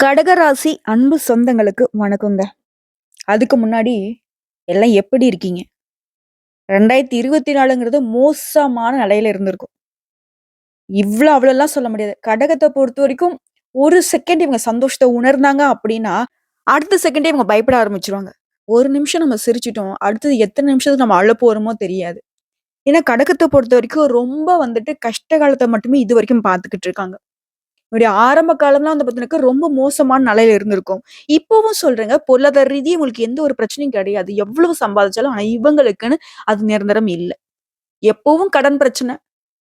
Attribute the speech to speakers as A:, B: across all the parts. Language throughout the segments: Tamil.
A: கடகராசி அன்பு சொந்தங்களுக்கு வணக்கங்க. அதுக்கு முன்னாடி எல்லாம் எப்படி இருக்கீங்க? 2024ங்கிறது மோசமான நிலையில இருந்திருக்கும். அவ்வளோலாம் சொல்ல முடியாது. கடகத்த பொறுத்தவரைக்கும், ஒரு செகண்ட் இவங்க சந்தோஷத்த உணர்ந்தாங்க அப்படின்னா, அடுத்த செகண்டே இவங்க பயப்பட ஆரம்பிச்சுருவாங்க. ஒரு நிமிஷம் நம்ம சிரிச்சுட்டோம். அடுத்தது எத்தன நிமிஷத்துக்கு நம்ம அழ போறோமோ தெரியாது. ஏன்னா கடகத்த பொறுத்தவரைக்கும் ரொம்ப வந்துட்டு கஷ்ட காலத்த மட்டுமே இதுவரைக்கும் பார்த்துக்கிட்டு இருக்காங்க. என்னுடைய ஆரம்ப காலம்லாம் வந்து பார்த்தீங்கன்னாக்கா, ரொம்ப மோசமான நிலையில இருந்திருக்கும். இப்பவும் சொல்றேங்க, பொருளாதார ரீதியா உங்களுக்கு எந்த ஒரு பிரச்சனையும் கிடையாது. எவ்வளவு சம்பாதிச்சாலும், ஆனா இவங்களுக்குன்னு அது நிரந்தரம் இல்ல. எப்பவும் கடன் பிரச்சனை.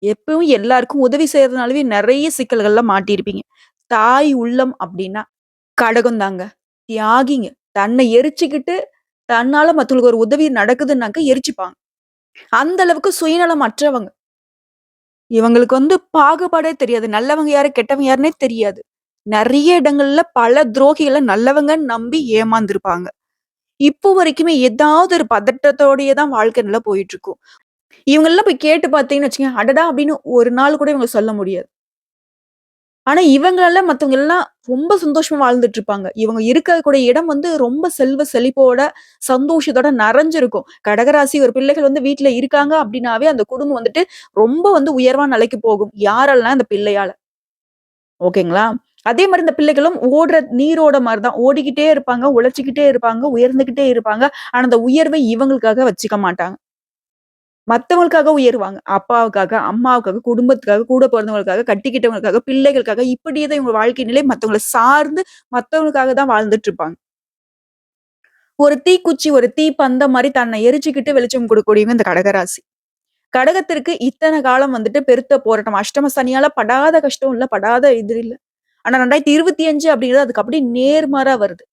A: எப்பவும் எல்லாருக்கும் உதவி செய்றதுனாலவே நெறைய சிக்கல்கள்ல மாட்டியிருப்பீங்க. தாய் உள்ளம் அப்டின்னா கடகம் தாங்க. தியாகிங்க. தன்னை எரிச்சுக்கிட்டு, தன்னால மத்தவங்களுக்கு ஒரு உதவி நடக்குதுன்னாக்க எரிச்சுப்பாங்க. அந்த அளவுக்கு சுயநலம் அற்றவங்க. இவங்களுக்கு வந்து பாகுபாடே தெரியாது. நல்லவங்க யாரு, கெட்டவங்க யாருன்னே தெரியாது. நெறைய இடங்கள்ல பல துரோகிகள நல்லவங்கன்னு நம்பி ஏமாந்துருப்பாங்க. இப்போ வரைக்குமே ஏதாவது ஒரு பதட்டத்தோடயே தான் வாழ்க்கை நல்லா போயிட்டுருக்கும். இவங்கலாம் போய் கேட்டு பார்த்தீங்கன்னு வச்சுக்கங்க, அடடா! அப்படின்னு ஒரு நாள் கூட இவங்க சொல்ல முடியாது. ஆனா இவங்களால மத்தவங்க எல்லாம் ரொம்ப சந்தோஷமா வாழ்ந்துட்டு இருப்பாங்க. இவங்க இருக்கக்கூடிய இடம் வந்து ரொம்ப செல்வ செழிப்போட, சந்தோஷத்தோட நெறஞ்சிருக்கும். கடகராசி ஒரு பிள்ளைகள் வந்து வீட்ல இருக்காங்க அப்படின்னாவே, அந்த குடும்பம் வந்துட்டு ரொம்ப வந்து உயர்வான நிலைக்கு போகும். யாராலனா அந்த பிள்ளையால. ஓகேங்களா? அதே மாரி இந்த பிள்ளைகளும் ஓடுற நீரோட மாரி தான். ஓடிக்கிட்டே இருப்பாங்க, உழைச்சுக்கிட்டே இருப்பாங்க, உயர்ந்துகிட்டே இருப்பாங்க. ஆனா அந்த உயர்வை இவங்களுக்காக வச்சுக்க மாட்டாங்க. மத்தவங்களுக்காக உயருவாங்க. அப்பாவுக்காக, அம்மாவுக்காக, குடும்பத்துக்காக, கூட பொறந்தவங்களுக்காக, கட்டிக்கிட்டவங்களுக்காக, பிள்ளைகளுக்காக இப்படியே தான் இவங்க வாழ்க்கை நிலை மத்தவங்கள சார்ந்து மத்தவங்களுக்காக தான் வாழ்ந்துட்டு இருப்பாங்க. ஒரு தீக்குச்சி, ஒரு தீப்பந்தம் மாரி தன்னை எரிச்சுக்கிட்டு வெளிச்சம் குடுக்கக்கூடியவங்க இந்த கடகராசி. கடகத்திற்கு இத்தன காலம் வந்துட்டு பெருத்த போராட்டம். அஷ்டம சனியால படாத கஷ்டம் இல்ல, படாத இது இல்ல. ஆனா 2025 அப்படிங்கிறது அதுக்கு அப்படியே நேர்மாறா வருது.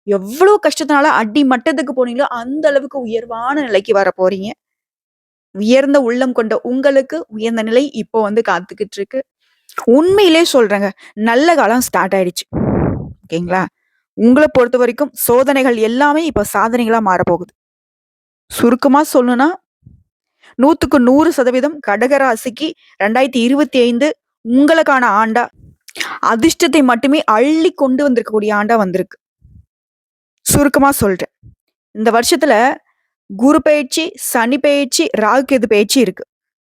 A: எவ்ளோ கஷ்டத்தினால அடி மட்டத்துக்கு போனீங்களோ, அந்த அளவுக்கு உயர்வான நிலைக்கு வரப்போறீங்க. உயர்ந்த உள்ளம் கொண்ட உங்களுக்கு உயர்ந்த நிலை இப்போ வந்து காத்துக்கிட்டு இருக்கு. உண்மையிலே சொல்றேங்க. நல்ல காலம் ஸ்டார்ட் ஆயிடுச்சு. ஓகேங்களா? உங்கள பொறுத்தவரைக்கும் சோதனைகள் எல்லாமே இப்ப சாதனைகளா மாறப்போகுது. சுருக்கமா சொல்லணும்னா 100க்கு 100% கடகராசிக்கு 2025 உங்களுக்கான ஆண்டா, அதிர்ஷ்டத்தை மட்டுமே அள்ளி கொண்டு வந்திருக்கக்கூடிய ஆண்டா வந்திருக்கு. சுருக்கமா சொல்றேன். இந்த வருஷத்துல குரு பெயர்ச்சி, சனி பெயர்ச்சி, ராகு கேது பெயர்ச்சி இருக்கு.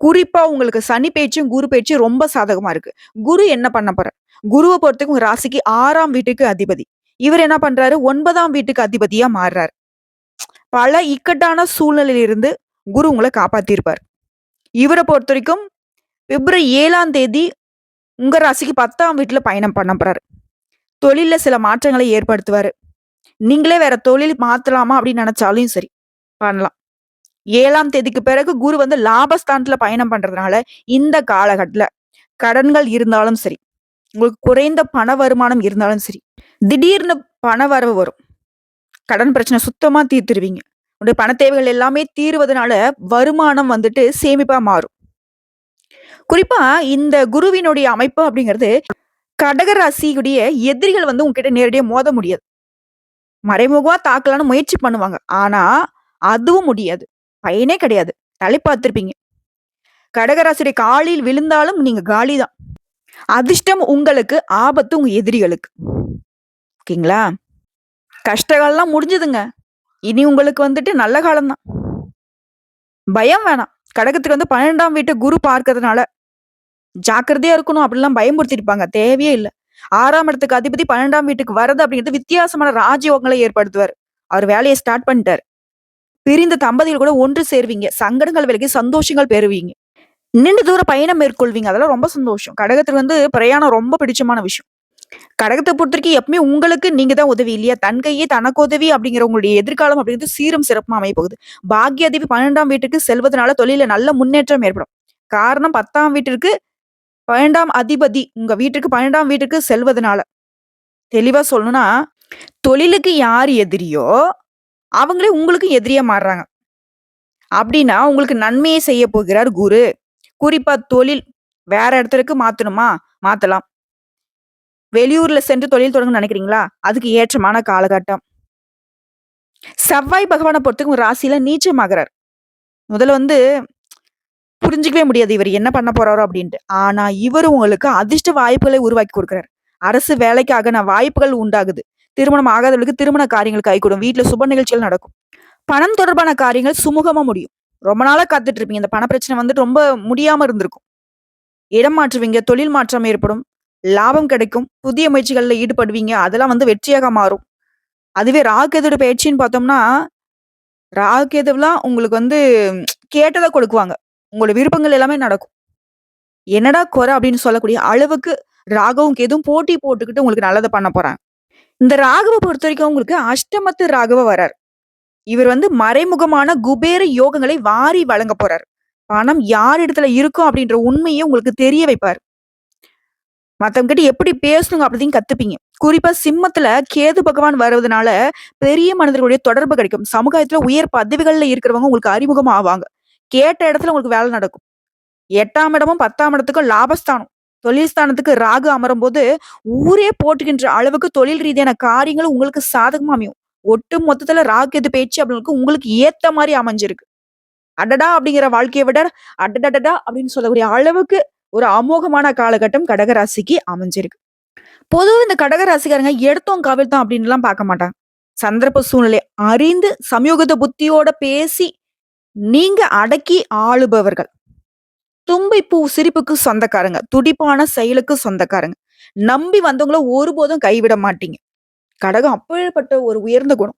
A: குறிப்பா உங்களுக்கு சனி பெயர்ச்சியும், குரு பெயர்ச்சியும் ரொம்ப சாதகமா இருக்கு. குரு என்ன பண்ண போறார்? குருவ பொறுத்தவரைக்கும் உங்க ராசிக்கு 6ஆம் வீட்டுக்கு அதிபதி. இவர் என்ன பண்றாரு? 9ஆம் வீட்டுக்கு அதிபதியா மாறுறாரு. பல இக்கட்டான சூழ்நிலையில இருந்து குரு உங்கள காப்பாத்திருப்பார். இவர பொறுத்தவரைக்கும் பிப்ரவரி 7ஆம் தேதி உங்க ராசிக்கு 10ஆம் வீட்ல பயணம் பண்ண போறாரு. தொழில்ல சில மாற்றங்களை ஏற்படுத்துவாரு. நீங்களே வேற தொழில் மாத்தலாமா அப்படின்னு நெனச்சாலும் சரி, பண்ணலாம். 7ஆம் தேதிக்கு பிறகு குரு வந்து லாபஸ்தானத்துல பயணம் பண்றதுனால, இந்த காலகட்டத்துல கடன்கள் இருந்தாலும் சரி, உங்களுக்கு குறைந்த பண வருமானம் இருந்தாலும் சரி, திடீர்னு பண வரவு வரும். கடன் பிரச்சனை சுத்தமா தீர்த்துருவீங்க. உங்களுடைய பண தேவைகள் எல்லாமே தீருவதனால, வருமானம் வந்துட்டு சேமிப்பா மாறும். குறிப்பா இந்த குருவினுடைய அமைப்பு அப்படிங்கிறது, கடக ராசியுடைய எதிரிகள் வந்து உங்ககிட்ட நேரடியா மோத முடியாது. மறைமுகமா தாக்கலான்னு முயற்சி பண்ணுவாங்க. ஆனா, அதுவும் முடியாது. பயனே கிடையாது. தலைப்பாத்திருப்பீங்க. கடகராசியுடைய காலில் விழுந்தாலும் நீங்க காலி தான். அதிர்ஷ்டம் உங்களுக்கு, ஆபத்து உங்க எதிரிகளுக்கு. ஓகேங்களா? கஷ்டகாலம்லாம் முடிஞ்சுதுங்க. இனி உங்களுக்கு வந்துட்டு நல்ல காலம் தான். பயம் வேணாம். கடகத்துக்கு வந்து 12ஆம் வீட்ட குரு பார்க்கறதுனால, ஜாக்கிரதையா இருக்கணும் அப்படிலாம் பயமுறுத்திருப்பாங்க. தேவையே இல்ல. 6ஆம் இடத்துக்கு அதிபதி 12ஆம் வீட்டுக்கு வரது அப்படிங்கிறது வித்தியாசமான ராஜயோகங்கள ஏற்படுத்துவாரு. அவர் வேலைய ஸ்டார்ட் பண்ணிட்டாரு. பிரிந்த தம்பதிகள் கூட ஒன்று சேர்வீங்க. சங்கடங்கள் விலகி சந்தோஷங்கள் பெறுவீங்க. நீண்ட தூர பயணம் மேற்கொள்வீங்க. அதெல்லாம் ரொம்ப சந்தோஷம். கடகத்துக்கு வந்து பிரயாணம் ரொம்ப பிடிச்சமான விஷயம். கடகத்த பொறுத்தவரைக்கும் எப்பவுமே உங்களுக்கு நீங்க தான் உதவி இல்லையா? தன் கையே தனக்கு உதவி அப்படிங்கிற உங்களுடைய எதிர்காலம் அப்படிங்கிறது சீரும் சிறப்புமா அமையப்போகுது. பாக்கியாதிபதி 12ஆம் வீட்டுக்கு செல்வதனால தொழில்ல நல்ல முன்னேற்றம் ஏற்படும். காரணம் 10ஆம் வீட்டிற்கு 12ஆம் அதிபதி உங்க வீட்டுக்கு 12ஆம் வீட்டுக்கு செல்வதனால. தெளிவா சொல்லணும்னா, தொழிலுக்கு யார் எதிரியோ, அவங்களே உங்களுக்கு எதிரியா மாறுறாங்க. அப்படின்னா, உங்களுக்கு நன்மையை செய்ய போகிறார் குரு. குறிப்பா தொழில் வேற இடத்திற்கு மாத்தணுமா? மாத்தலாம். வெளியூர்ல சென்று தொழில் தொடங்கணும்னு நினைக்கிறீங்களா? அதுக்கு ஏற்றமான காலகட்டம். செவ்வாய் பகவான பொறுத்தவரைக்கும் உங்க ராசியில நீச்சமாகுறார். முதல்ல வந்து புரிஞ்சுக்கவே முடியாது இவரு என்ன பண்ண போறாரோ அப்டின்ட்டு. ஆனா இவரு உங்களுக்கு அதிர்ஷ்ட வாய்ப்புகளை உருவாக்கி குடுக்குறாரு. அரசு வேலைக்கான வாய்ப்புகள் உண்டாகுது. திருமணம் ஆகாதவர்களுக்கு திருமண காரியங்கள் கைகூடும். வீட்ல சுப நிகழ்ச்சிகள் நடக்கும். பணம் தொடர்பான காரியங்கள் சுமூகமா முடியும். ரொம்ப நாளா காத்துட்டு இருப்பீங்க. இந்த பண பிரச்சனை வந்துட்டு ரொம்ப முடியாம இருந்திருக்கும். இடம் மாற்றுவீங்க, தொழில் மாற்றம் ஏற்படும், லாபம் கிடைக்கும், புதிய முயற்சிகள்ல ஈடுபடுவீங்க. அதெல்லாம் வெற்றியாக மாறும். அதுவே ராகு கேதுவோட பயிற்சின்னு பார்த்தோம்னா, ராகு கேதுவெல்லாம் உங்களுக்கு கேட்டத கொடுக்குவாங்க. உங்களோட விருப்பங்கள் எல்லாமே நடக்கும். என்னடா குறை அப்படின்னு சொல்லக்கூடிய அளவுக்கு ராகுவும் கேதுவும் போட்டி போட்டுக்கிட்டு உங்களுக்கு நல்லத பண்ண போறாங்க. இந்த ராகுவ பொறுத்தவரைக்கும் உங்களுக்கு அஷ்டமத்து ராகுவ வரார். இவர் மறைமுகமான குபேர யோகங்களை வாரி வழங்க போறார். பணம் யார் இடத்துல இருக்கும் அப்படின்ற உண்மைய உங்களுக்கு தெரிய வைப்பார். மத்தவங்க கிட்ட எப்படி பேசணுங்க அப்படின்னு கத்துப்பீங்க. குறிப்பா சிம்மத்துல கேது பகவான் வருவதனால பெரிய மனிதர்களுடைய தொடர்பு கிடைக்கும். சமுதாயத்துல உயர் பதவிகள்ல இருக்கிறவங்க உங்களுக்கு அறிமுகம் ஆவாங்க. கேட்ட இடத்துல உங்களுக்கு வேலை நடக்கும். 8ஆம் இடமும் 10ஆம் இடத்துக்கும் லாபஸ்தானம். தொழில் ஸ்தானத்துக்கு ராகு அமரும்போது ஊரே போற்றுகின்ற அளவுக்கு தொழில் ரீதியான காரியங்கள் உங்களுக்கு சாதகமா அமையும். ஒட்டு மொத்தத்துல ராகு கேது பேச்சு அப்படின்னு உங்களுக்கு ஏத்த மாதிரி அமைஞ்சிருக்கு. அடடா! அப்படிங்கிற வாழ்க்கைய விட அடடடடா! அப்படின்னு சொல்லக்கூடிய அளவுக்கு ஒரு அமோகமான காலகட்டம் கடகராசிக்கு அமைஞ்சிருக்கு. பொதுவா இந்த கடகராசிக்காரங்க எடுத்தோம் கவிழ்த்தோம் அப்படின்னுலாம் பார்க்க மாட்டாங்க. சந்தர்ப்ப சூழ்நிலை அறிந்து சமயோகித புத்தியோட பேசி நீங்க அடக்கி ஆளுபவர்கள். தும்பை பூ சிரிப்புக்கு சொந்தக்காரங்க. துடிப்பான செயலுக்கு சொந்தக்காரங்க. நம்பி வந்தவங்கள ஒருபோதும் கைவிட மாட்டீங்க. கடகம் அப்பேற்பட்ட ஒரு உயர்ந்த குணம்.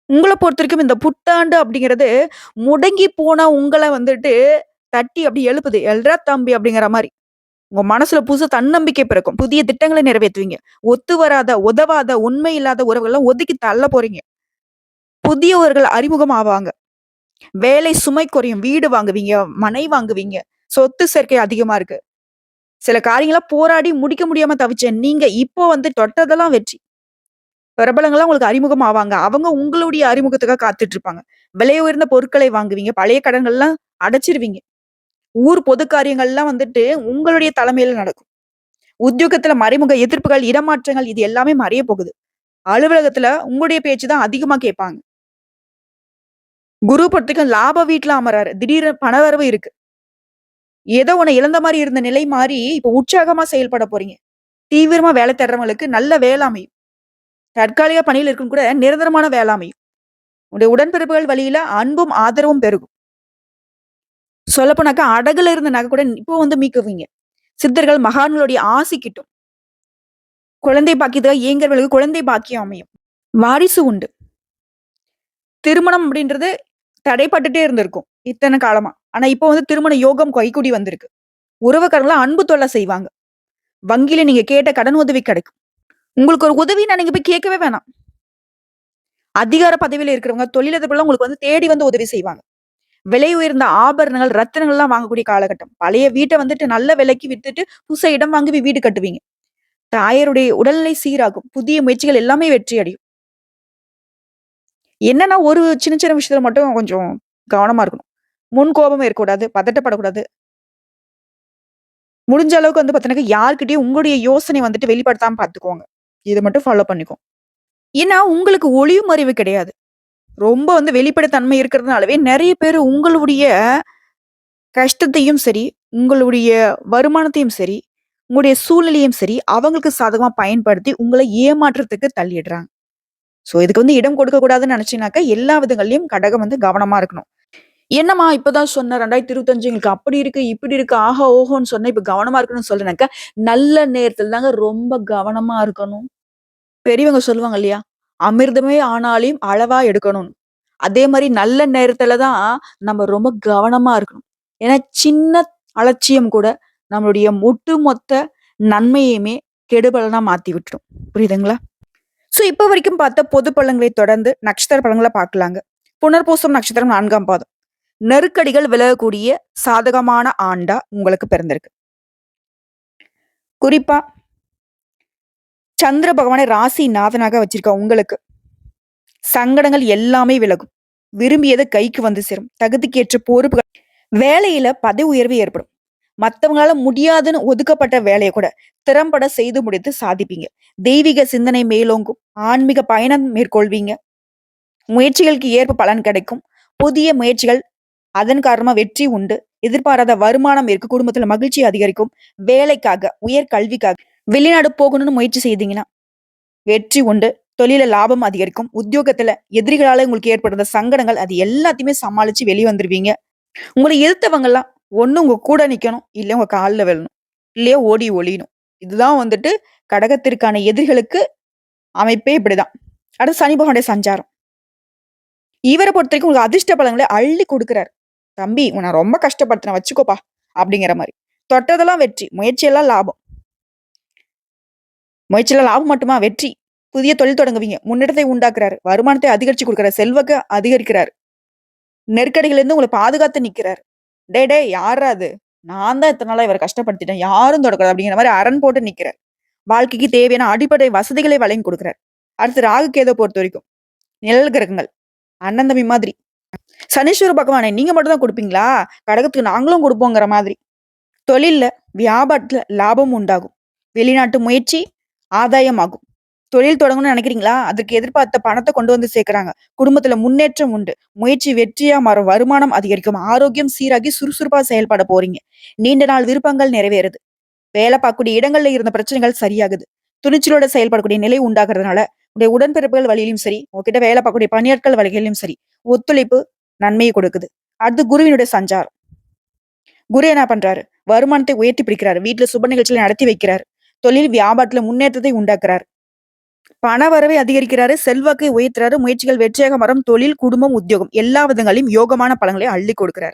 A: உங்கள பொறுத்தவரைக்கும் இந்த புத்தாண்டு அப்படிங்கிறது, முடங்கி போன உங்கள தட்டி அப்படி எழுப்புது. "எழ்றா தம்பி" அப்படிங்கிற மாரி. உங்க மனசுல புதுசா தன்னம்பிக்கை பிறக்கும். புதிய திட்டங்களை நிறைவேத்துவீங்க. ஒத்து வராத, உதவாத, உண்மை இல்லாத உறவுகள்லாம் ஒதுக்கி தள்ள போறீங்க. புதியவர்கள் அறிமுகம் ஆவாங்க. வேலை சுமை குறையும். வீடு வாங்குவீங்க, மனை வாங்குவீங்க. சொத்து சேர்க்கை அதிகமா இருக்கு. சில காரியங்கள போராடி முடிக்க முடியாம தவிச்ச நீங்க இப்போ தொட்டதெல்லாம் வெற்றி. பிரபலங்கள்லாம் உங்களுக்கு அறிமுகம் ஆவாங்க. அவங்க உங்களுடைய அறிமுகத்துக்காக காத்துட்டு இருப்பாங்க. விலை உயர்ந்த பொருட்களை வாங்குவீங்க. பழைய கடன்கள்லாம் அடைச்சிருவீங்க. ஊர் பொது காரியங்கள்லாம் உங்களுடைய தலைமையில நடக்கும். உத்தியோகத்துல மறைமுக எதிர்ப்புகள், இடமாற்றங்கள் இது எல்லாமே மறைய போகுது. அலுவலகத்துல உங்களுடைய பேச்சு தான் அதிகமா கேட்பாங்க. குரு பொறுத்தவரைக்கும் லாப வீட்ல அமராரு. திடீர்னு பணவரவு இருக்கு. ஏதோ ஒண்ணு இழந்த மாரி இருந்த நிலை மாறி, இப்ப உற்சாகமா செயல்பட போறீங்க. தீவிரமா வேலை தேடுறவங்களுக்கு நல்ல வேலை அமையும். தற்காலிக பணியில இருக்கும் கூட நிரந்தரமான வேலை அமையும். உங்களுடைய உடன்பிறப்புகள் வழியில அன்பும், ஆதரவும் பெருகும். சொல்லப்போனாக்கா அடகுல இருந்த நகை கூட இப்போ மீக்குவீங்க. சித்தர்கள், மகான்களுடைய ஆசி கிட்டும். குழந்தை பாக்கியத்துக்காக ஏங்குறவங்களுக்கு குழந்தை பாக்கியம் அமையும். வாரிசு உண்டு. திருமணம் அப்படின்றது தடைப்பட்டுட்டே இருந்திருக்கும். இத்தன காலமா. ஆனா இப்போ திருமண யோகம் கைகூடி வந்திருக்கு. உறவுக்காரங்கலாம் அன்பு தொல்லை செய்வாங்க. வங்கியில நீங்க கேட்ட கடன் உதவி கிடைக்கும். உங்களுக்கு ஒரு உதவின்னா நீங்க போய் கேட்கவே வேணாம். அதிகார பதவியில இருக்கிறவங்க, தொழிலதிபர்லாம் உங்களுக்கு தேடி உதவி செய்வாங்க. விலை உயர்ந்த ஆபரணங்கள், ரத்தினங்கள்லாம் வாங்கக்கூடிய காலகட்டம். பழைய வீட்ட நல்ல விலைக்கு வித்துட்டு புதுசா இடம் வாங்கி வீடு கட்டுவீங்க. தாயாருடைய உடல்நிலை சீராகும். புதிய முயற்சிகள் எல்லாமே வெற்றி அடையும். என்னன்னா ஒரு சின்ன சின்ன விஷயத்துல மட்டும் கொஞ்சம் கவனமா இருக்கணும். முன் கோபம் இருக்கக்கூடாது, பதட்டப்படக்கூடாது. முடிஞ்ச அளவுக்கு பார்த்தீங்கன்னா, யார்கிட்டயும் உங்களுடைய யோசனை வெளிப்படுத்தாம பார்த்துக்கோங்க. இத மட்டும் ஃபாலோ பண்ணிக்கோங்க. ஏன்னா, உங்களுக்கு ஒளிவு மறைவு கிடையாது. ரொம்ப வெளிப்படைத்தன்மை இருக்கிறதுனாலவே நெறைய பேரு உங்களுடைய கஷ்டத்தையும் சரி, உங்களுடைய வருமானத்தையும் சரி, உங்களுடைய சூழ்நிலையும் சரி, அவங்களுக்கு சாதகமா பயன்படுத்தி உங்கள ஏமாற்றத்துக்கு தள்ளிடுறாங்க. சோ இதுக்கு இடம் கொடுக்க கூடாதுன்னு நினைச்சீங்கனாக்கா, எல்லா விதங்கள்லயும் கடகம் கவனமா இருக்கணும். என்னம்மா இப்பதான் சொன்ன 2025 எங்களுக்கு அப்படி இருக்கு, இப்படி இருக்கு, ஆஹா, ஓஹோன்னு சொன்னேன். இப்ப கவனமா இருக்கணும்னு சொல்றேனாக்கா, நல்ல நேரத்துல தாங்க ரொம்ப கவனமா இருக்கணும். பெரியவங்க சொல்லுவாங்க இல்லையா? அமிர்தமே ஆனாலும் அளவா எடுக்கணும்னு. அதே மாரி நல்ல நேரத்துல தான் நம்ம ரொம்ப கவனமா இருக்கணும். ஏன்னா சின்ன அலட்சியம் கூட நம்மளுடைய ஒட்டுமொத்த நன்மையுமே கெடுபலனா மாத்தி விட்டுரும். புரியுதுங்களா? சோ இப்ப வரைக்கும் பார்த்த பொது பலன்களை தொடர்ந்து நட்சத்திர பலன்கள பார்க்கலாங்க. புனர்பூசம் நட்சத்திரம் 4ஆம் பாதம். நெருக்கடிகள் விலகக்கூடிய சாதகமான ஆண்டா உங்களுக்கு பிறந்திருக்கு. குறிப்பா சந்திர பகவானை ராசி நாதனாக வச்சிருக்க உங்களுக்கு சங்கடங்கள் எல்லாமே விலகும். விரும்பியது கைக்கு சேரும். தகுதிக்கேற்ற பொறுப்புகள் வேலையில பதவி உயர்வு ஏற்படும். மத்தவங்களால முடியாதுன்னு ஒதுக்கப்பட்ட வேலைய கூட திறம்பட செய்து முடித்து சாதிப்பீங்க. தெய்வீக சிந்தனை மேலோங்கும். ஆன்மீக பயணம் மேற்கொள்வீங்க. முயற்சிகளுக்கு ஏற்ப பலன் கிடைக்கும். புதிய முயற்சிகள் அதன் காரணமா வெற்றி உண்டு. எதிர்பாராத வருமானம் இருக்கு. குடும்பத்துல மகிழ்ச்சி அதிகரிக்கும். வேலைக்காக, உயர் கல்விக்காக வெளிநாடு போகணும்னு முயற்சி செய்தீங்கன்னா, வெற்றி உண்டு. தொழில்ல லாபம் அதிகரிக்கும். உத்தியோகத்துல எதிரிகளால உங்களுக்கு ஏற்படுற சங்கடங்கள் அது எல்லாத்தையுமே சமாளிச்சு வெளிய வந்துருவீங்க. உங்கள எதிர்த்தவங்கலாம் ஒண்ணு உங்க கூட நிக்கணும், இல்ல உங்க கால்ல விழணும். இல்லையா ஓடி ஒளியணும். இதுதான் வந்துட்டு கடகத்திற்கான எதிரிகளுக்கு அமைப்பே இப்படிதான். அடுத்து சனி பகவானுடைய சஞ்சாரம். இவர பொறுத்தவரைக்கும் உங்களுக்கு அதிர்ஷ்ட பலன்கள அள்ளி குடுக்குறாரு. "தம்பி உன்ன ரொம்ப கஷ்டப்படுத்துனேன் வச்சுக்கோப்பா" அப்படிங்கிற மாரி. தொட்டதெல்லாம் வெற்றி. முயற்சியெல்லாம் லாபம். முயற்சியில லாபம் மட்டுமா? வெற்றி. புதிய தொழில் தொடங்குவீங்க. முன்னேற்றத்தை உண்டாக்குறாரு. வருமானத்தை அதிகரிச்சு குடுக்குறாரு. செல்வாக்க அதிகரிக்கிறாரு. நெருக்கடிகள்லேருந்து உங்கள பாதுகாத்து நிக்கிறாரு. "டேய் டேய் யார்றா அது? நான் தான் இத்தன நாளா இவர கஷ்டப்படுத்திட்டேன். யாரும் தொடக்கூடாது." அப்படிங்கிற மாரி அரண் போட்டு நிக்கிறாரு. வாழ்க்கைக்கு தேவையான அடிப்படை வசதிகளை வழங்கி குடுக்குறாரு. அடுத்து ராகு, கேதுவ பொறுத்தவரைக்கும் நிழல் கிரகங்கள். அண்ணன் தம்பி மாதிரி. சனீஸ்வர பகவானே நீங்க மட்டும் தான் குடுப்பீங்களா? கடகத்துக்கு நாங்களும் குடுப்போங்கிற மாதிரி. தொழில்ல, வியாபாரத்துல லாபம் உண்டாகும். வெளிநாட்டு முயற்சி ஆதாயமாகும். தொழில் தொடங்கணும்னு நினைக்கிறீங்களா? அதற்கு எதிர்பார்த்த பணத்த கொண்டு வந்து சேர்க்குறாங்க. குடும்பத்துல முன்னேற்றம் உண்டு. முயற்சி வெற்றியா மாறும். வருமானம் அதிகரிக்கும். ஆரோக்கியம் சீராகி சுறுசுறுப்பா செயல்பட போறீங்க. நீண்ட நாள் விருப்பங்கள் நிறைவேறுது. வேலை பார்க்கக்கூடிய இடங்கள்ல இருந்த பிரச்சனைகள் சரியாகுது. துணிச்சலோட செயல்படக்கூடிய நிலை உண்டாகுறதுனால, உங்களுடைய உடன்பிறப்புகள் வழியிலும் சரி, உங்ககிட்ட வேலை பார்க்கக்கூடிய பணியாட்கள் வழிகளிலும் சரி, ஒத்துழைப்பு நன்மையை கொடுக்குது. அடுத்து குருவினுடைய சஞ்சாரம். குரு என்ன பண்றாரு? வருமானத்தை உயர்த்தி பிடிக்கிறாரு. வீட்ல சுப நிகழ்ச்சிகளை நடத்தி வைக்கிறாரு. தொழில் வியாபாரத்துல முன்னேற்றத்தை உண்டாக்குறாரு. பண வரவை அதிகரிக்கிறாரு. செல்வாக்கை உயர்த்துறாரு. முயற்சிகள் வெற்றியாக மரம் தொழில், குடும்பம், உத்தியோகம் எல்லா விதங்களையும் யோகமான பலன்களை அள்ளி கொடுக்கிறார்.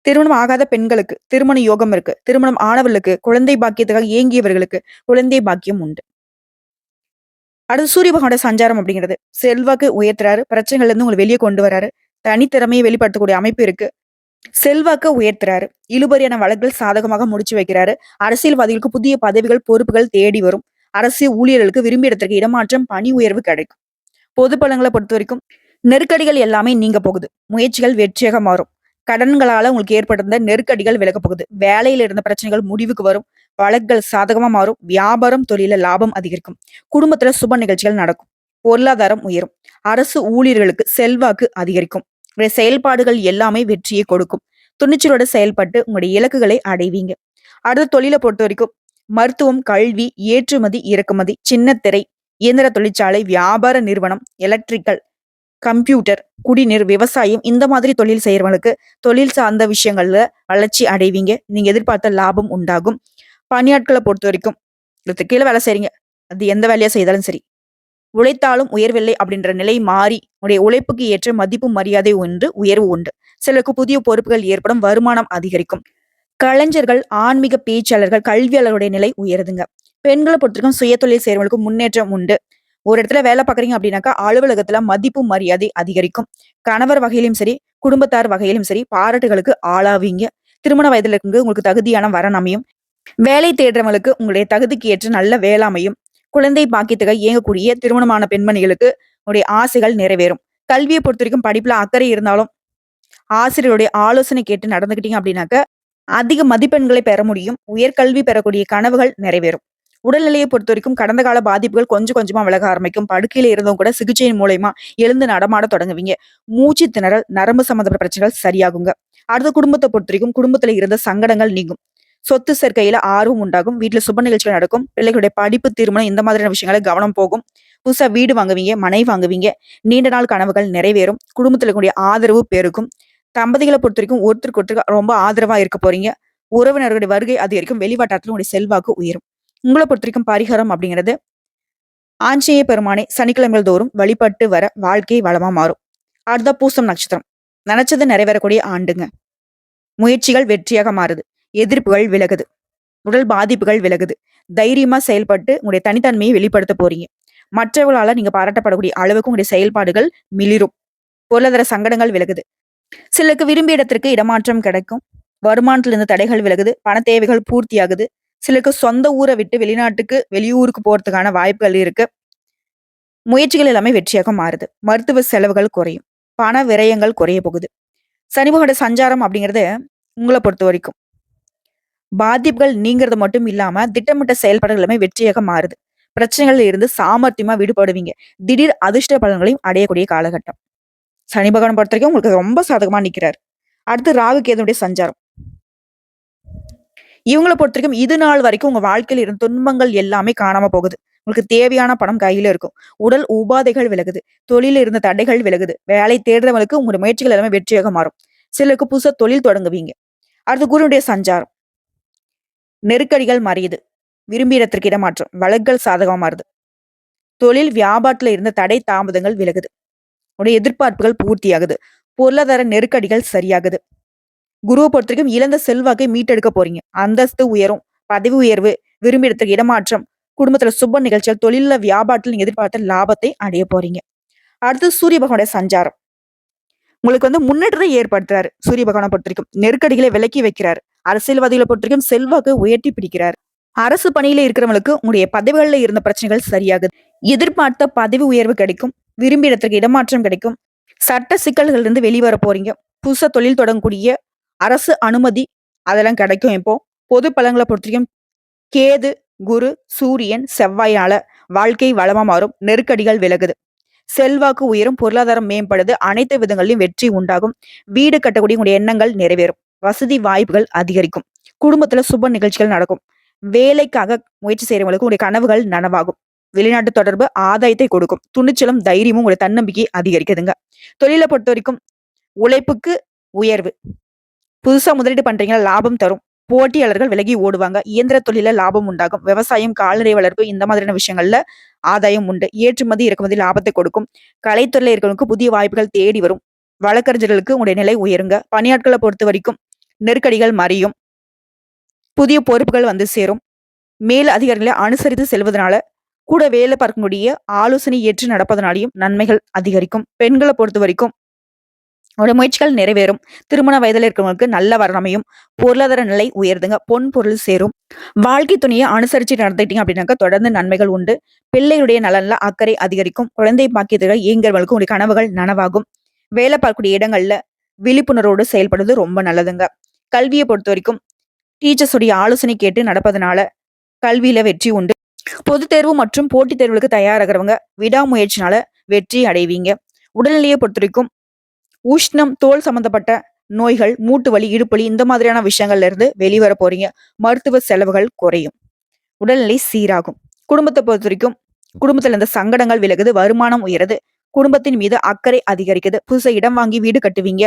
A: திருமணம் ஆகாத பெண்களுக்கு திருமண யோகம் இருக்கு. திருமணம் ஆனவர்களுக்கு குழந்தை பாக்கியத்துக்காக ஏங்கியவர்களுக்கு குழந்தை பாக்கியம் உண்டு. அடுத்து சூரிய பகவானோட சஞ்சாரம் அப்படிங்கிறது செல்வாக்கு உயர்த்துறாரு. பிரச்சனைகள்ல இருந்து உங்களை வெளியே கொண்டு வராரு. தனித்திறமையை வெளிப்படுத்தக்கூடிய அமைப்பு இருக்கு. செல்வாக்க உயர்த்துறாரு. இழுபறியான வழக்குகள் சாதகமாக முடிச்சு வைக்கிறாரு. அரசியல்வாதிகளுக்கு புதிய பதவிகள், பொறுப்புகள் தேடி வரும். அரசியல் ஊழியர்களுக்கு விரும்பிய இடத்திற்கு இடமாற்றம், பணி உயர்வு கிடைக்கும். பொது பலன்களை பொறுத்த வரைக்கும் நெருக்கடிகள் எல்லாமே நீங்க போகுது. முயற்சிகள் வெற்றியாக மாறும். கடன்களால உங்களுக்கு ஏற்பட்டிருந்த நெருக்கடிகள் விலகப் போகுது. வேலையில இருந்த பிரச்சனைகள் முடிவுக்கு வரும். வழக்குகள் சாதகமா மாறும். வியாபாரம், தொழில லாபம் அதிகரிக்கும். குடும்பத்துல சுப நிகழ்ச்சிகள் நடக்கும். பொருளாதாரம் உயரும். அரசு ஊழியர்களுக்கு செல்வாக்கு அதிகரிக்கும். உங்களுடைய செயல்பாடுகள் எல்லாமே வெற்றியை கொடுக்கும். துணிச்சலோட செயல்பட்டு உங்களுடைய இலக்குகளை அடைவீங்க. அடுத்த தொழிலை பொறுத்த வரைக்கும் மருத்துவம், கல்வி, ஏற்றுமதி, இறக்குமதி, சின்னத்திரை, இயந்திர தொழிற்சாலை, வியாபார நிறுவனம், எலக்ட்ரிக்கல், கம்ப்யூட்டர், குடிநீர், விவசாயம் இந்த மாதிரி தொழில் செய்யறவங்களுக்கு தொழில் சார்ந்த விஷயங்கள்ல வளர்ச்சி அடைவீங்க. நீங்க எதிர்பார்த்த லாபம் உண்டாகும். பணியாட்களை பொறுத்த வரைக்கும் இதுக்கு கீழே வேலை செய்றீங்க. அது எந்த வேலையா செய்தாலும் சரி. உழைத்தாலும் உயர்வில்லை அப்படின்ற நிலை மாறி உடைய உழைப்புக்கு ஏற்ற மதிப்பு மரியாதை உண்டு, உயர்வு உண்டு. சிலருக்கு புதிய பொறுப்புகள் ஏற்படும். வருமானம் அதிகரிக்கும். கலைஞர்கள், ஆன்மீக பேச்சாளர்கள், கல்வியாளருடைய நிலை உயருதுங்க. பெண்களை பொறுத்தவரைக்கும் சுயதொழில் செய்றவங்களுக்கு முன்னேற்றம் உண்டு. ஒரு இடத்துல வேலை பார்க்குறீங்க அப்படின்னாக்கா, அலுவலகத்துல மதிப்பு மரியாதை அதிகரிக்கும். கணவர் வகையிலும் சரி, குடும்பத்தார் வகையிலும் சரி, பாராட்டுகளுக்கு ஆளாவீங்க. திருமண வயதுல இருக்கு உங்களுக்கு தகுதியான வரன் அமையும். வேலை தேடுறவங்களுக்கு உங்களுடைய தகுதிக்கு ஏற்ற நல்ல வேலை அமையும். குழந்தை பாக்கியத்துக்காக இயங்கக்கூடிய திருமணமான பெண்மணிகளுக்கு உங்களுடைய ஆசைகள் நிறைவேறும். கல்வியை பொறுத்த வரைக்கும் படிப்புல அக்கறை இருந்தாலும், ஆசிரியருடைய ஆலோசனை கேட்டு நடந்துக்கிட்டீங்க அப்படின்னாக்க, அதிக மதிப்பெண்களை பெற முடியும். உயர்கல்வி பெறக்கூடிய கனவுகள் நிறைவேறும். உடல்நிலையை பொறுத்தவரைக்கும் கடந்த கால பாதிப்புகள் கொஞ்சம் கொஞ்சமா விலக ஆரம்பிக்கும். படுக்கையில இருந்தவங்க கூட சிகிச்சையின் மூலியமா எழுந்து நடமாட தொடங்குவீங்க. மூச்சு திணறல், நரம்பு சம்பந்தப்பட்ட பிரச்சனைகள் சரியாகுங்க. அடுத்த குடும்பத்தை பொறுத்தவரைக்கும் குடும்பத்துல இருந்த சங்கடங்கள் நீங்கும். சொத்து சேர்க்கையில ஆர்வம் உண்டாகும். வீட்டுல சுப நிகழ்ச்சிகள் நடக்கும். பிள்ளைகளுடைய படிப்பு, திருமணம் இந்த மாதிரியான விஷயங்கள கவனம் போகும். புதுசா வீடு வாங்குவீங்க, மனை வாங்குவீங்க. நீண்ட நாள் கனவுகள் நிறைவேறும். குடும்பத்துல இருக்கக்கூடிய ஆதரவு பெருகும். தம்பதிகளை பொறுத்த வரைக்கும் ஒருத்தருக்கு ஒருத்தர் ரொம்ப ஆதரவா இருக்க போறீங்க. உறவினர்களுடைய வருகை அதிகரிக்கும். வெளிவட்டாரத்துல உங்களுடைய செல்வாக்கு உயரும். உங்களை பொறுத்த வரைக்கும் பரிகாரம் அப்படிங்கிறது ஆஞ்சநேய பெருமானை சனிக்கிழமைகள் தோறும் வழிபட்டு வர வாழ்க்கை வளமா மாறும். அடுத்த பூசம் நட்சத்திரம். நினைச்சது நிறைவேறக்கூடிய ஆண்டுங்க. முயற்சிகள் வெற்றியாக மாறுது. எதிர்ப்புகள் விலகுது. உடல் பாதிப்புகள் விலகுது. தைரியமா செயல்பட்டு உங்களுடைய தனித்தன்மையை வெளிப்படுத்த போறீங்க. மற்றவர்களால நீங்க பாராட்டப்படக்கூடிய அளவுக்கு உங்களுடைய செயல்பாடுகள் மிளிரும். பொருளாதார சங்கடங்கள் விலகுது. சிலருக்கு விரும்பிய இடத்திற்கு இடமாற்றம் கிடைக்கும். வருமானத்திலிருந்து தடைகள் விலகுது. பண தேவைகள் பூர்த்தியாகுது. சிலருக்கு சொந்த ஊரை விட்டு வெளிநாட்டுக்கு, வெளியூருக்கு போறதுக்கான வாய்ப்புகள் இருக்கு. முயற்சிகள் எல்லாமே வெற்றியாக மாறுது. மருத்துவ செலவுகள் குறையும். பண விரயங்கள் குறைய போகுது. சனிபகோட சஞ்சாரம் அப்படிங்கிறது உங்களை பொறுத்த வரைக்கும் பாதிப்புகள் நீங்கிறது மட்டும் இல்லாம திட்டமிட்ட செயல்பாடுகள் எல்லாமே வெற்றியாக மாறுது. பிரச்சனைகள்ல இருந்து சாமர்த்தியமா விடுபடுவீங்க. திடீர் அதிர்ஷ்ட பலன்களையும் அடையக்கூடிய காலகட்டம். சனி பகவான் பொறுத்த வரைக்கும் உங்களுக்கு ரொம்ப சாதகமா நிக்கிறார். அடுத்து ராகு கேதுனுடைய சஞ்சாரம். இவங்கள பொறுத்தவரைக்கும் இது நாள் வரைக்கும் உங்க வாழ்க்கையில இருந்த துன்பங்கள் எல்லாமே காணாம போகுது. உங்களுக்கு தேவையான பணம் கையில இருக்கும். உடல் உபாதைகள் விலகுது. தொழில்ல இருந்த தடைகள் விலகுது. வேலை தேடுறவங்களுக்கு உங்களுடைய முயற்சிகள் எல்லாமே வெற்றியாக மாறும். சிலருக்கு புதுசா தொழில் தொடங்குவீங்க. அடுத்து குருவுடைய சஞ்சாரம். நெருக்கடிகள் மறையுது. விரும்பிய இடத்திற்கு இடமாற்றம். வழக்குகள் சாதகமா மாறுது. தொழில் வியாபாரத்துல இருந்த தடை தாமதங்கள் விலகுது. உடைய எதிர்பார்ப்புகள் பூர்த்தியாகுது. பொருளாதார நெருக்கடிகள் சரியாகுது. குருவை பொறுத்தவரைக்கும் இழந்த செல்வாக்கை மீட்டெடுக்க போறீங்க. அந்தஸ்து உயரும். பதவி உயர்வு, விரும்பிய இடத்துக்கு இடமாற்றம், குடும்பத்துல சுப நிகழ்ச்சிகள், தொழில்ல வியாபாரத்தில் நீங்க எதிர்பார்த்த லாபத்தை அடைய போறீங்க. அடுத்து சூரிய பகவானுடைய சஞ்சாரம். உங்களுக்கு முன்னேற்றத்தை ஏற்படுத்துறாரு. சூரிய பகவானை பொறுத்தவரைக்கும் நெருக்கடிகளை விலக்கி வைக்கிறாரு. அரசியல்வாதிகளை பொறுத்தவரைக்கும் செல்வாக்கு உயர்த்தி பிடிக்கிறார். அரசு பணியில இருக்கிறவங்களுக்கு உங்களுடைய பதவிகள்ல இருந்த பிரச்சனைகள் சரியாகுது. எதிர்பார்த்த பதவி உயர்வு கிடைக்கும். விரும்பிய இடத்திற்கு இடமாற்றம் கிடைக்கும். சட்ட சிக்கல்கள் இருந்து வெளிவர போறீங்க. புதுசா தொழில் தொடங்கக்கூடிய அரசு அனுமதி அதெல்லாம் கிடைக்கும். இப்போ பொது பலன்களை பொறுத்தவரைக்கும் கேது, குரு, சூரியன், செவ்வாயால வாழ்க்கை வளமா மாறும். நெருக்கடிகள் விலகுது. செல்வாக்கு உயரும். பொருளாதாரம் மேம்படுது. அனைத்து விதங்களிலும் வெற்றி உண்டாகும். வீடு கட்டக்கூடிய உங்களுடைய எண்ணங்கள் நிறைவேறும். வசதி வாய்ப்புகள் அதிகரிக்கும். குடும்பத்துல சுப நிகழ்ச்சிகள் நடக்கும். வேலைக்காக முயற்சி செய்யறவங்களுக்கு உங்களுடைய கனவுகள் நனவாகும். வெளிநாட்டு தொடர்பு ஆதாயத்தை கொடுக்கும். துணிச்சலும் தைரியமும் உங்களுடைய தன்னம்பிக்கை அதிகரிக்குதுங்க. தொழிலை பொறுத்த வரைக்கும் உழைப்புக்கு உயர்வு. புதுசா முதலீடு பண்றீங்களா, லாபம் தரும். போட்டியாளர்கள் விலகி ஓடுவாங்க. இயந்திர தொழில லாபம் உண்டாகும். விவசாயம், கால்நடை வளர்ப்பு இந்த மாதிரியான விஷயங்கள்ல ஆதாயம் உண்டு. ஏற்றுமதி இறக்குமதி லாபத்தை கொடுக்கும். கலைத்துறையில இருக்கிறவங்களுக்கு புதிய வாய்ப்புகள் தேடி வரும். வழக்கறிஞர்களுக்கு உங்களுடைய நிலை உயருங்க. பணியாட்களை பொறுத்த வரைக்கும் நெருக்கடிகள் மறையும். புதிய பொறுப்புகள் சேரும். மேல் அதிகாரிகளை அனுசரித்து செல்வதனால கூட வேலை பார்க்கக்கூடிய ஆலோசனை ஏற்று நடப்பதனாலையும் நன்மைகள் அதிகரிக்கும். பெண்களை பொறுத்த வரைக்கும் அவருடைய முயற்சிகள் நிறைவேறும். திருமண வயதில் இருக்கிறவங்களுக்கு நல்ல வரணமையும். பொருளாதார நிலை உயர்துங்க. பொன் பொருள் சேரும். வாழ்க்கை துணையை அனுசரிச்சு நடந்துட்டீங்க அப்படின்னாக்கா தொடர்ந்து நன்மைகள் உண்டு. பிள்ளையுடைய நலன்ல அக்கறை அதிகரிக்கும். குழந்தை பாக்கியத்துக்கு இயங்குறவங்களுக்கு உங்களுடைய கனவுகள் நனவாகும். வேலை பார்க்கக்கூடிய இடங்கள்ல விழிப்புணர்வோடு செயல்படுவது ரொம்ப நல்லதுங்க. கல்வியை பொறுத்த வரைக்கும் டீச்சர்ஸுடைய ஆலோசனை கேட்டு நடப்பதனால கல்வியில வெற்றி உண்டு. பொது தேர்வு மற்றும் போட்டித் தேர்வுகளுக்கு தயாராகிறவங்க விடாமுயற்சினால வெற்றி அடைவீங்க. உடல்நிலையை பொறுத்த வரைக்கும் உஷ்ணம், தோல் சம்பந்தப்பட்ட நோய்கள், மூட்டு வலி, இடுப்பலி இந்த மாதிரியான விஷயங்கள்ல இருந்து வெளிவர போறீங்க. மருத்துவ செலவுகள் குறையும். உடல்நிலை சீராகும். குடும்பத்தை பொறுத்த வரைக்கும் குடும்பத்துல இருந்த சங்கடங்கள் விலகுது. வருமானம் உயருது. குடும்பத்தின் மீது அக்கறை அதிகரிக்குது. புதுசா இடம் வாங்கி வீடு கட்டுவீங்க.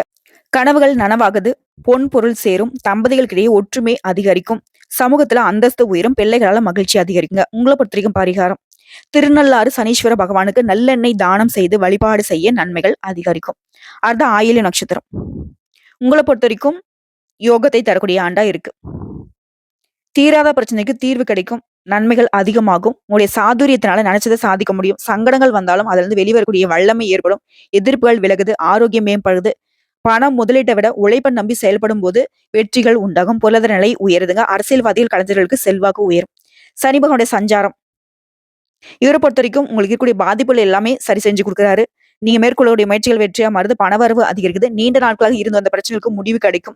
A: கனவுகள் நனவாகுது. பொன் பொருள் சேரும். தம்பதிகளுக்கிடையே ஒற்றுமை அதிகரிக்கும். சமூகத்துல அந்தஸ்து உயரும். பிள்ளைகளால மகிழ்ச்சி அதிகரிக்குங்க. உங்களை பொறுத்த வரைக்கும் பரிகாரம் திருநள்ளாறு சனீஸ்வர பகவானுக்கு நல்லெண்ணெய் தானம் செய்து வழிபாடு செய்ய நன்மைகள் அதிகரிக்கும். அடுத்த ஆயில்ய நட்சத்திரம். உங்களை பொறுத்த வரைக்கும் யோகத்தை தரக்கூடிய ஆண்டா இருக்கு. தீராத பிரச்சனைக்கு தீர்வு கிடைக்கும். நன்மைகள் அதிகமாகும். உங்களுடைய சாதுரியத்தினால நினைச்சதை சாதிக்க முடியும். சங்கடங்கள் வந்தாலும் அதுல இருந்து வெளிவரக்கூடிய வல்லமை ஏற்படும். எதிர்ப்புகள் விலகுது. ஆரோக்கியம் மேம்படுது. பணம் முதலீட்டை விட உழைப்பை நம்பி செயல்படும் போது வெற்றிகள் உண்டாகும். பொருளாதார நிலை உயருதுங்க. அரசியல்வாதிகள், கலைஞர்களுக்கு செல்வாக்கு உயரும். சனி பகவானுடைய சஞ்சாரம். இவரை பொறுத்த வரைக்கும் உங்களுக்கு இருக்கக்கூடிய பாதிப்புகள் எல்லாமே சரி செஞ்சு கொடுக்குறாரு. நீங்க மேற்கொள்ளக்கூடிய முயற்சிகள் வெற்றியா மாறுது. பணவரவு அதிகரிக்குது. நீண்ட நாட்களாக இருந்து வந்த பிரச்சனைகளுக்கு முடிவு கிடைக்கும்.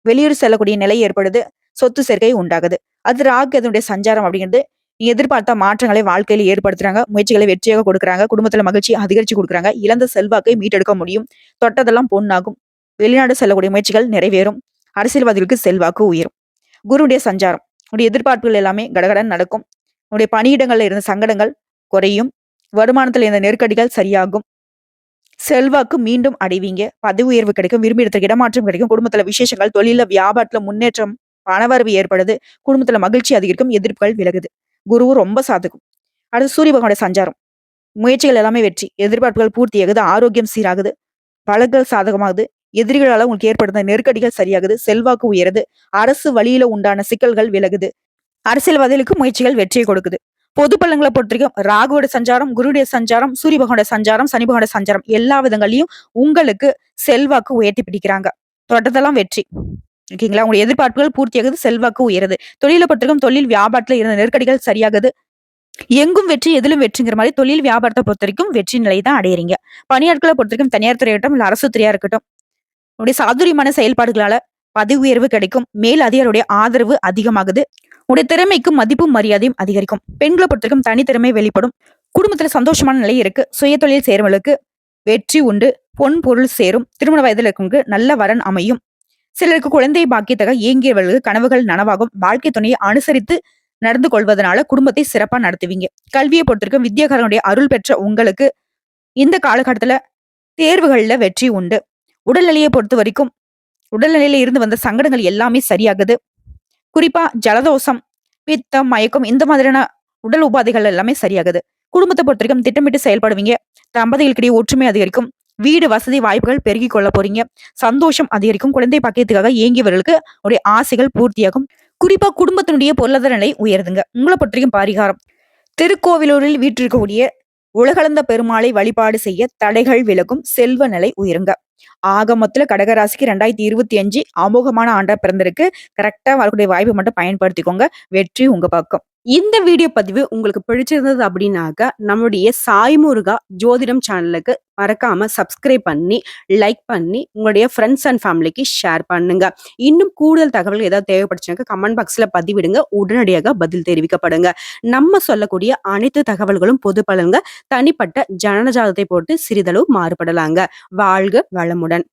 A: வெளியூர் செல்லக்கூடிய நிலை ஏற்படுது. சொத்து சேர்க்கை உண்டாகுது. அது ராகு அதனுடைய சஞ்சாரம் அப்படிங்கிறது நீ எதிர்பார்த்த மாற்றங்களை வாழ்க்கையில ஏற்படுத்துறாங்க. முயற்சிகளை வெற்றியாக கொடுக்குறாங்க. குடும்பத்துல மகிழ்ச்சி அதிகரிச்சு கொடுக்குறாங்க. இழந்த செல்வாக்கை மீட்டெடுக்க முடியும். தொட்டதெல்லாம் பொன்னாகும். வெளிநாடு செல்லக்கூடிய முயற்சிகள் நிறைவேறும். அரசியல்வாதிகளுக்கு செல்வாக்கு உயரும். குருவுடைய சஞ்சாரம். உடைய எதிர்பார்ப்புகள் எல்லாமே கடகடன் நடக்கும். உடைய பணியிடங்கள்ல இருந்த சங்கடங்கள் குறையும். வருமானத்துல இருந்த நெருக்கடிகள் சரியாகும். செல்வாக்கு மீண்டும் அடைவீங்க. பதவி உயர்வு கிடைக்கும். விரும்பிய இடத்துக்கு இடமாற்றம் கிடைக்கும். குடும்பத்துல விசேஷங்கள், தொழில வியாபாரத்துல முன்னேற்றம், பணவரவு ஏற்படுது. குடும்பத்துல மகிழ்ச்சி அதிகரிக்கும். எதிர்ப்புகள் விலகுது. குருவும் ரொம்ப சாதகம். அடுத்து சூரிய பகவானுடைய சஞ்சாரம். முயற்சிகள் எல்லாமே வெற்றி. எதிர்பார்ப்புகள் பூர்த்தியாகுது. ஆரோக்கியம் சீராகுது. பலன்கள் சாதகமாகுது. எதிரிகளால உங்களுக்கு ஏற்படுத்த நெருக்கடிகள் சரியாகுது. செல்வாக்கு உயருது. அரசு வழியில உண்டான சிக்கல்கள் விலகுது. அரசியல்வாதிகளுக்கு முயற்சிகள் வெற்றியை கொடுக்குது. பொது பலன்களை பொறுத்த வரைக்கும் ராகுவோட சஞ்சாரம், குருடைய சஞ்சாரம், சூரிய பகவானோட சஞ்சாரம், சனி பகவானோட சஞ்சாரம் எல்லா விதங்களையும் உங்களுக்கு செல்வாக்கு உயர்த்தி பிடிக்கிறாங்க. தொடர்ந்தெல்லாம் வெற்றி. ஓகேங்களா? உங்களுடைய எதிர்பார்ப்புகள் பூர்த்தியாகுது. செல்வாக்கு உயருது. தொழிலை பொறுத்தவரைக்கும் தொழில் வியாபாரத்துல இருந்த நெருக்கடிகள் சரியாகுது. எங்கும் வெற்றி எதிலும் வெற்றிங்கிற மாதிரி தொழில் வியாபாரத்தை பொறுத்த வரைக்கும் வெற்றி நிலை தான் அடையறீங்க. பணியாட்களை பொறுத்த வரைக்கும் தனியார் துறையா இருக்கட்டும், இல்ல அரசு துறையா இருக்கட்டும், உடைய சாதுரியமான செயல்பாடுகளால பதவி உயர்வு கிடைக்கும். மேல் அதிகாரியுடைய ஆதரவு அதிகமாகுது. உடைய திறமைக்கு மதிப்பும் மரியாதையும் அதிகரிக்கும். பெண்களை பொறுத்தவரைக்கும் தனித்திறமை வெளிப்படும். குடும்பத்துல சந்தோஷமான நிலை இருக்கு. சுய தொழில் செய்றவங்களுக்கு வெற்றி உண்டு. பொன் பொருள் சேரும். திருமண வயதில் இருக்கவங்களுக்கு நல்ல வரன் அமையும். சிலருக்கு குழந்தை பாக்கியத்துக்காக ஏங்கியவர்களுக்கு கனவுகள் நனவாகும். வாழ்க்கை துணையை அனுசரித்து நடந்து கொள்வதனால குடும்பத்தை சிறப்பா நடத்துவீங்க. கல்வியை பொறுத்தவரைக்கும் வித்யாகாரனுடைய அருள் பெற்ற உங்களுக்கு இந்த காலகட்டத்துல தேர்வுகள்ல வெற்றி உண்டு. உடல்நிலையை பொறுத்தவரைக்கும் உடல்நிலையில இருந்து வந்த சங்கடங்கள் எல்லாமே சரியாகுது. குறிப்பா ஜலதோஷம், பித்தம், மயக்கம் இந்த மாதிரியான உடல் உபாதைகள் எல்லாமே சரியாகுது. குடும்பத்த பொறுத்தவரைக்கும் திட்டமிட்டு செயல்படுவீங்க. தம்பதிகளுக்கிடையே ஒற்றுமை அதிகரிக்கும். வீடு வசதி வாய்ப்புகள் பெருகிக் கொள்ள போறீங்க. சந்தோஷம் அதிகரிக்கும். குழந்தை பாக்கியத்துக்காக ஏங்கியவர்களுக்கு உடைய ஆசைகள் பூர்த்தியாகும். குறிப்பா குடும்பத்தினுடைய பொருளாதார நிலை உயருதுங்க. உங்கள பொறுத்தவரைக்கும் பரிகாரம். திருக்கோவிலூரில் வீற்றிருக்கக்கூடிய உலகளந்த பெருமாளை வழிபாடு செய்ய தடைகள் விலகும். செல்வ நிலை உயருங்க. ஆக மொத்தத்துல கடகராசிக்கு 2025 அமோகமான ஆண்டா பிறந்திருக்கு. கரெக்டா வரக்கூடிய வாய்ப்பை மட்டும் பயன்படுத்திக்கோங்க. வெற்றி உங்க பக்கம்.
B: இந்த வீடியோ பதிவு உங்களுக்கு பிடிச்சிருந்தது அப்படின்னாக்க நம்முடைய சாய் முருகா ஜோதிடம் சேனலுக்கு மறக்காம சப்ஸ்கிரைப் பண்ணி லைக் பண்ணி உங்களுடைய ஃப்ரெண்ட்ஸ் அண்ட் ஃபேமிலிக்கு ஷேர் பண்ணுங்க. இன்னும் கூடுதல் தகவல் ஏதாவது தேவைப்படுச்சுனாக்க கமெண்ட் பாக்ஸ்ல பதிவிடுங்க. உடனடியாக பதில் தெரிவிக்கப்படுங்க. நம்ம சொல்லக்கூடிய அனைத்து தகவல்களும் பொது பலன்க. தனிப்பட்ட ஜனனஜாதத்தை போட்டு சிறிதளவு மாறுபடலாங்க. வாழ்க வளமுடன்.